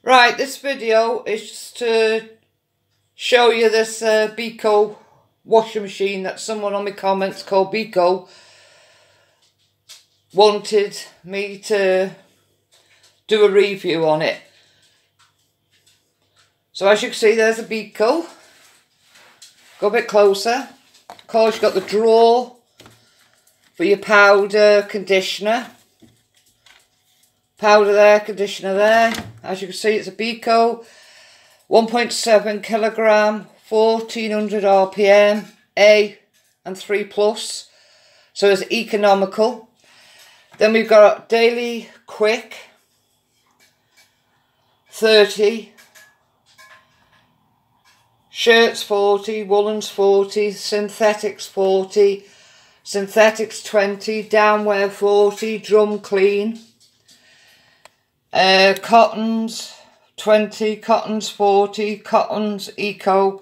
Right, this video is just to show you this Beko washing machine that someone on my comments called Beko wanted me to do a review on it. So as you can see, there's a Beko. Go a bit closer. Of course, you've got the drawer for your powder, conditioner. Powder there, conditioner there. As you can see, it's a Beko, 1.7 kilogram, 1400 RPM, A and 3+. So it's economical. Then we've got daily quick, 30. Shirts 40, woolens 40, synthetics 40, synthetics 20, downwear 40, drum clean. Cottons 20, cottons 40, cottons eco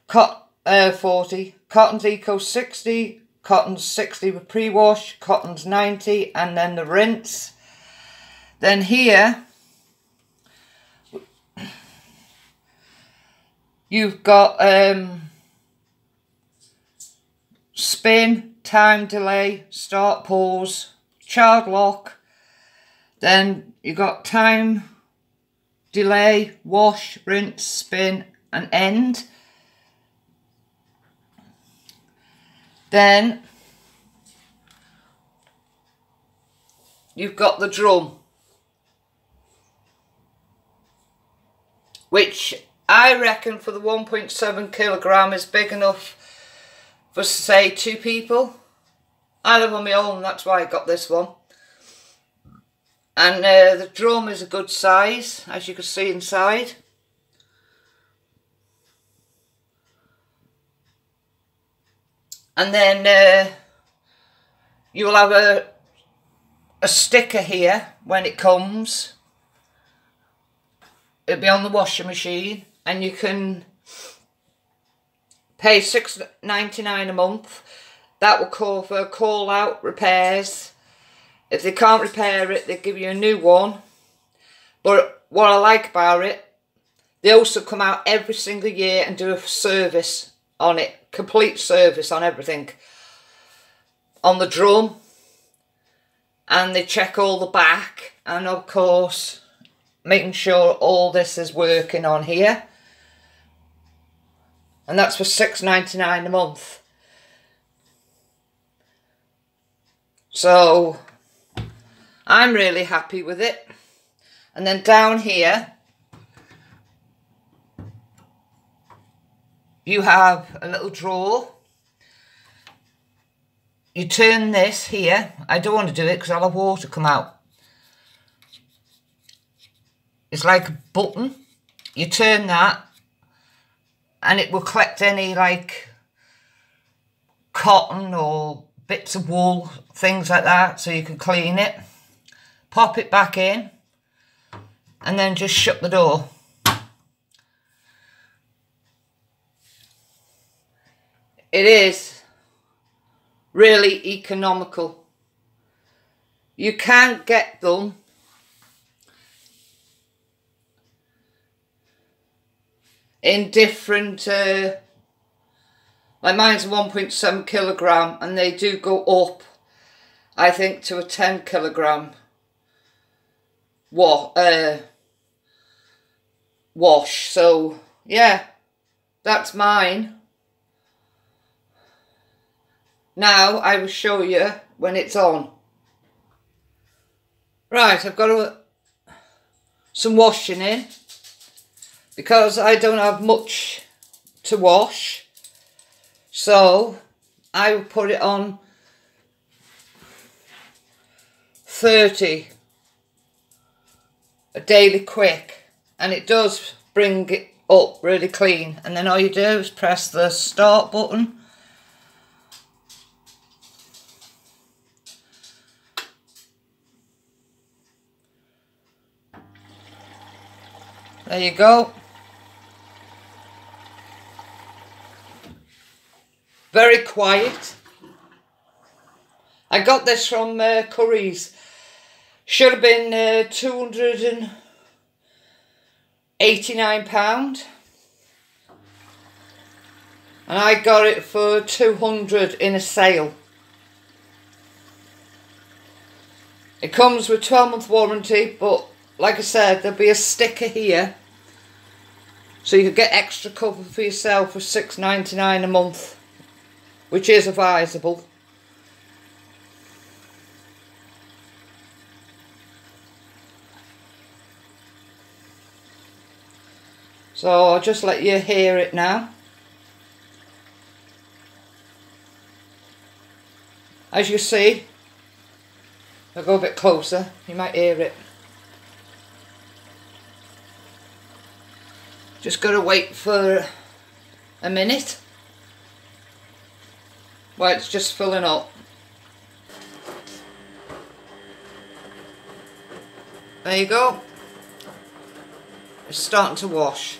40, cottons eco 60, cottons 60 with pre-wash, cottons 90, and then the rinse. Then here you've got spin, time delay, start, pause, child lock. Then you got time, delay, wash, rinse, spin and end. Then you've got the drum, which I reckon for the 1.7 kilogram is big enough for, say, 2 people. I live on my own, that's why I got this one. And the drum is a good size, as you can see inside. And then you will have a sticker here when it comes. It'll be on the washing machine, and you can pay $6.99 a month. That will cover call out repairs. If they can't repair it, they give you a new one. But what I like about it, they also come out every single year and do a service on it. Complete service on everything. On the drum. And they check all the back. And of course, making sure all this is working on here. And that's for $6.99 a month. So I'm really happy with it. And then down here you have a little drawer. You turn this here. I don't want to do it because I'll have water come out. It's like a button. You turn that and it will collect any like cotton or bits of wool, things like that, so you can clean it. Pop it back in and then just shut the door. It is really economical. You can get them in different, like mine's 1.7 kilogram and they do go up, I think, to a 10 kilogram wash. So yeah, that's mine. Now I will show you when it's on. Right, I've got some washing in because I don't have much to wash, so I will put it on 30. A daily quick, and it does bring it up really clean. And then all you do is press the start button. There you go. Very quiet. I got this from Curry's. Should have been 200 and £89. And I got it for £200 in a sale. It comes with 12-month warranty, but like I said, there'll be a sticker here. So you could get extra cover for yourself for £6.99 a month, which is advisable. So I'll just let you hear it now. As you see, I'll go a bit closer, you might hear it. Just got to wait for a minute. Well, it's just filling up. There you go. It's starting to wash.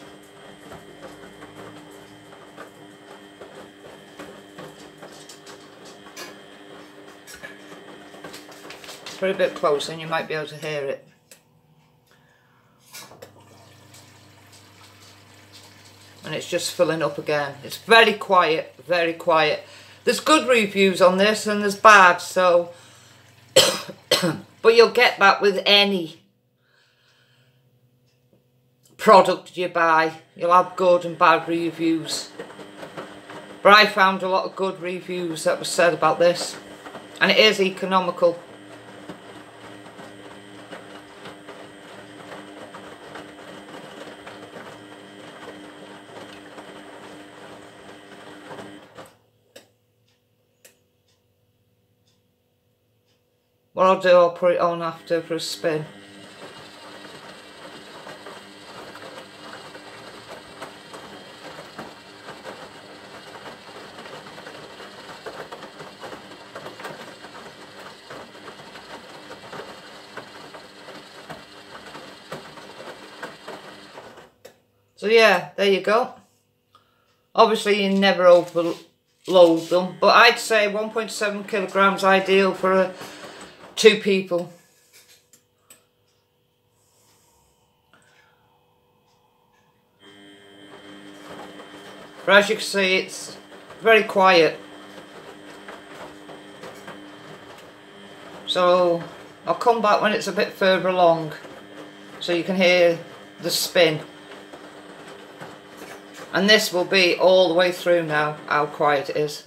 Put it a bit closer and you might be able to hear it. And it's just filling up again. It's very quiet, very quiet. There's good reviews on this and there's bad, so but you'll get that with any product you buy. You'll have good and bad reviews. But I found a lot of good reviews that was said about this, and it is economical. What I'll do, I'll put it on after for a spin. So yeah, there you go. Obviously you never overload them, but I'd say 1.7 kilograms ideal for 2 people. But as you can see, it's very quiet. So I'll come back when it's a bit further along so you can hear the spin. And this will be all the way through now, how quiet it is.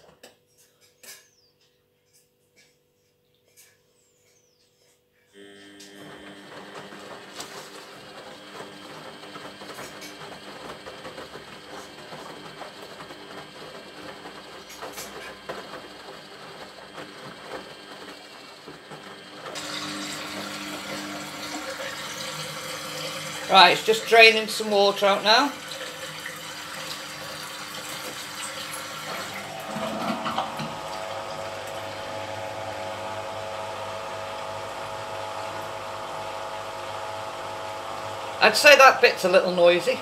Right, it's just draining some water out now. I'd say that bit's a little noisy.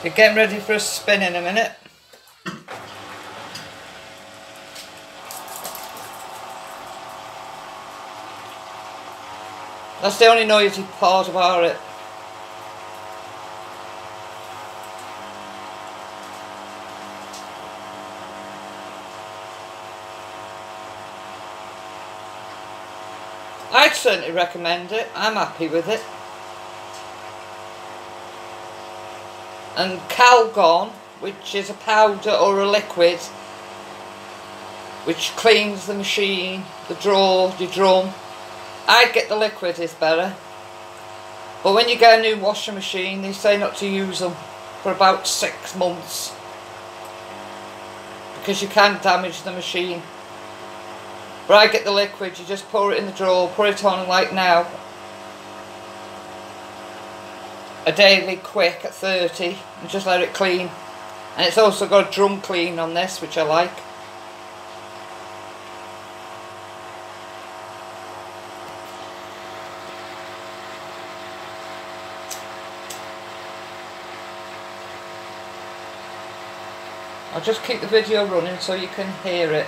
You're getting ready for a spin in a minute. That's the only noisy part about it. I'd certainly recommend it. I'm happy with it. And Calgon, which is a powder or a liquid which cleans the machine, the drawer, the drum. I'd get the liquid, is better. But when you get a new washing machine, they say not to use them for about 6 months because you can damage the machine. But I get the liquid, you just pour it in the drawer, put it on like now. A daily quick at 30 and just let it clean. And it's also got a drum clean on this, which I like. I'll just keep the video running so you can hear it,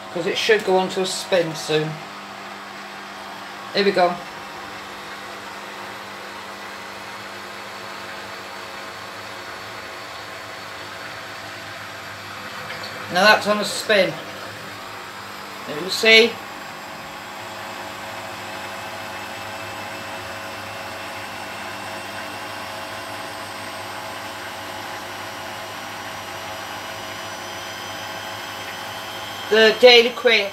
because it should go on to a spin soon. Here we go. Now that's on a spin. There you see. The Daily Quick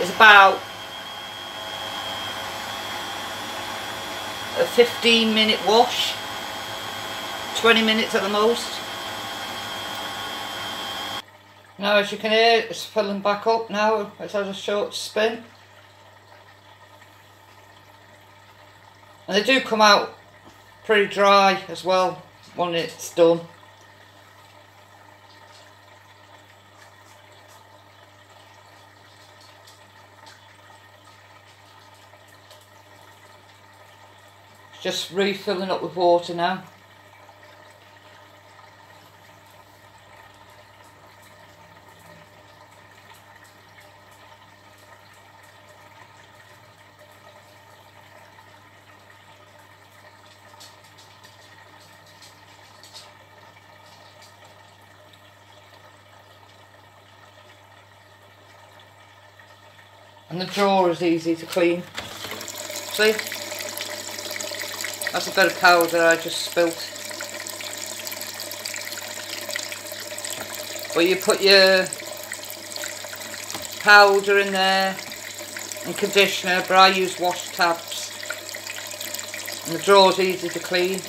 is about a 15-minute wash, 20 minutes at the most. Now as you can hear, it's filling back up now. It's had a short spin. And they do come out pretty dry as well when it's done. Just refilling up with water now. And the drawer is easy to clean. See? That's a bit of powder I just spilt. But you put your powder in there and conditioner, but I use wash tabs. And the drawer's easy to clean.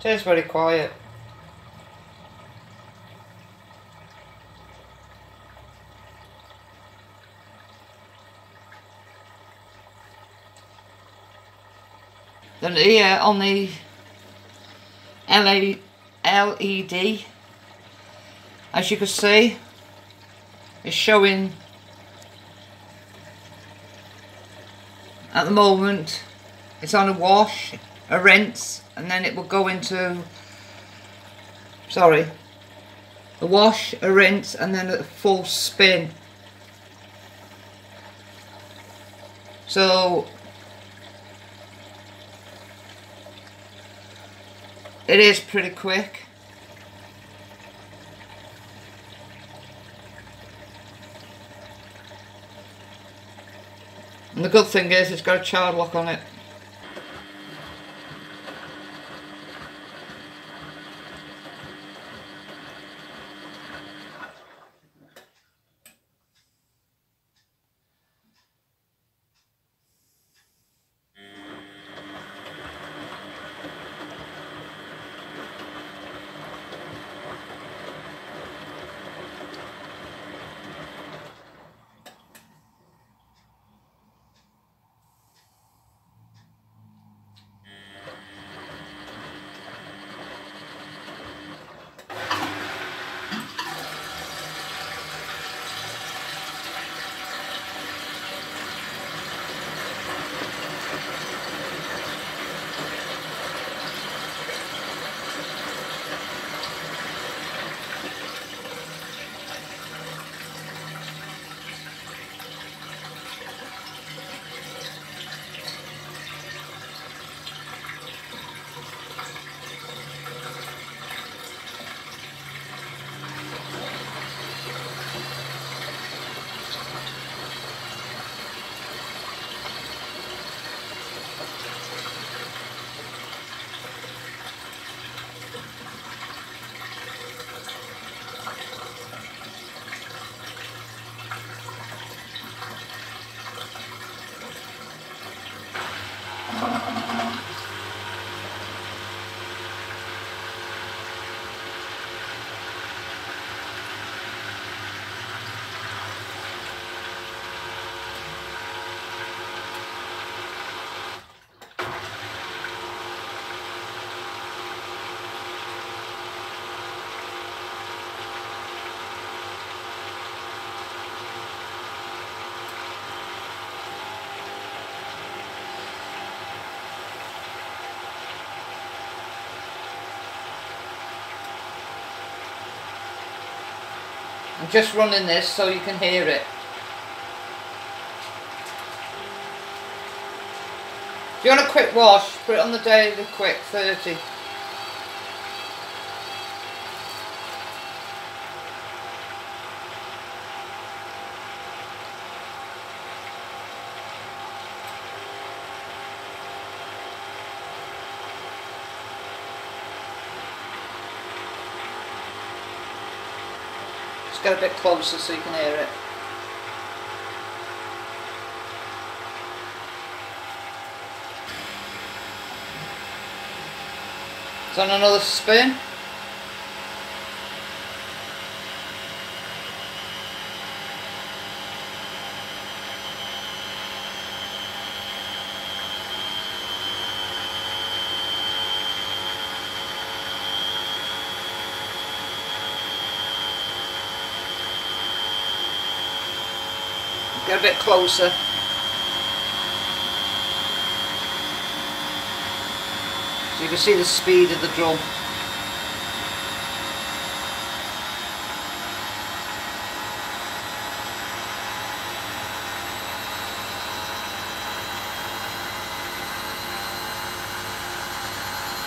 It is very quiet. Then here on the LED, as you can see, it's showing at the moment it's on a wash, a rinse, and then it will go into, sorry, a wash, a rinse, and then a full spin. So it is pretty quick. And the good thing is it's got a child lock on it. I'm just running this so you can hear it. If you want a quick wash, put it on the day of the quick 30. Just get a bit closer so you can hear it. It's on another spin. Get a bit closer. So you can see the speed of the drum.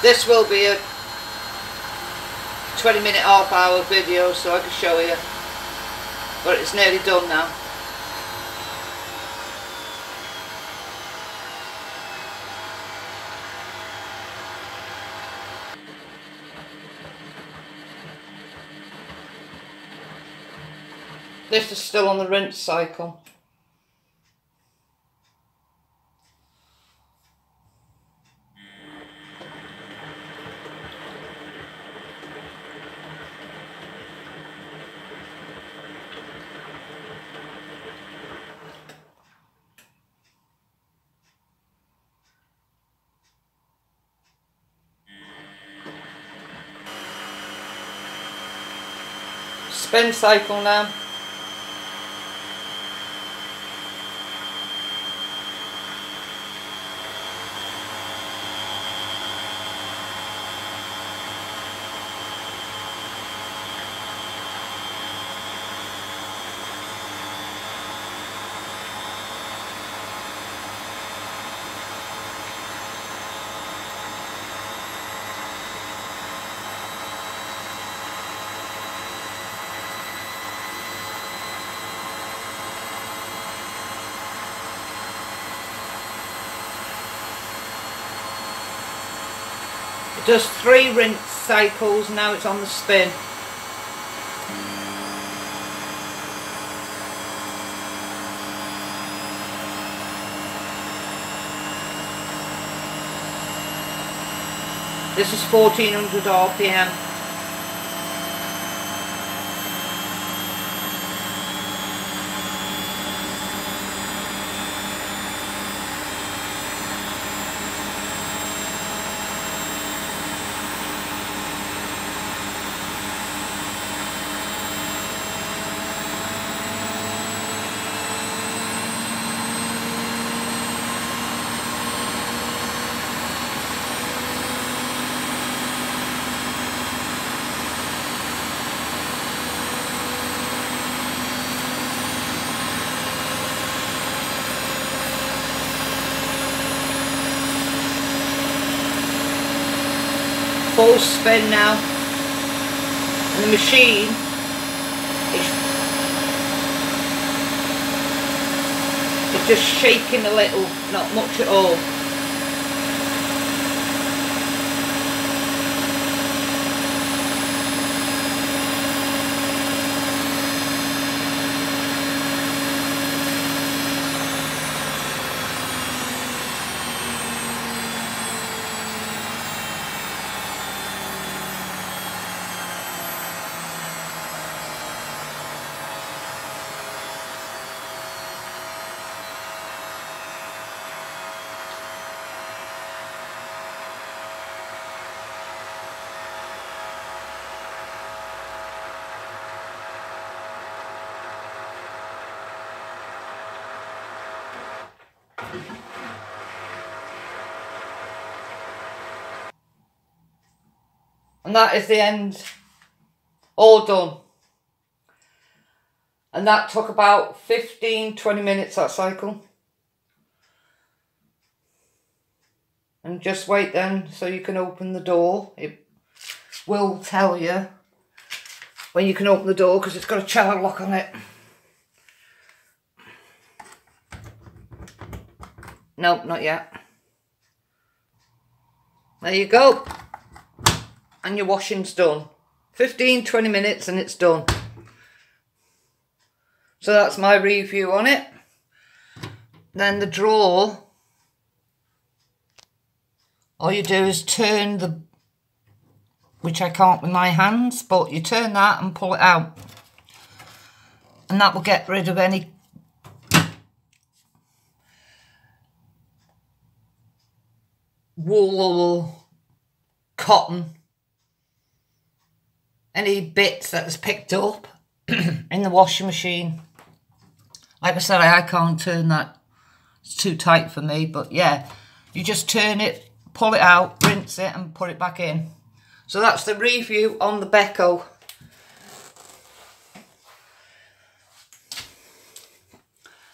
This will be a 20-minute, half-hour video so I can show you. But it's nearly done now. This is still on the rinse cycle. Spin cycle now. It does 3 rinse cycles, now it's on the spin. This is 1400 RPM. Full spin now, and the machine is just shaking a little, not much at all. And that is the end, all done. And that took about 15-20 minutes, that cycle. And just wait then so you can open the door. It will tell you when you can open the door because it's got a child lock on it. Nope, not yet. There you go. And your washing's done. 15-20 minutes and it's done. So that's my review on it. Then the drawer, all you do is turn the, which I can't with my hands, but you turn that and pull it out. And that will get rid of any wool or cotton, any bits that was picked up in the washing machine. Like I said, I can't turn that, it's too tight for me, but yeah, you just turn it, pull it out, rinse it and put it back in. So that's the review on the Beko.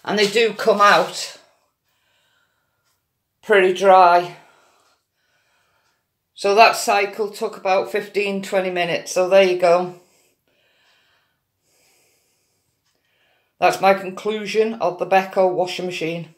And they do come out pretty dry. So that cycle took about 15-20 minutes. So there you go. That's my conclusion of the Beko washing machine.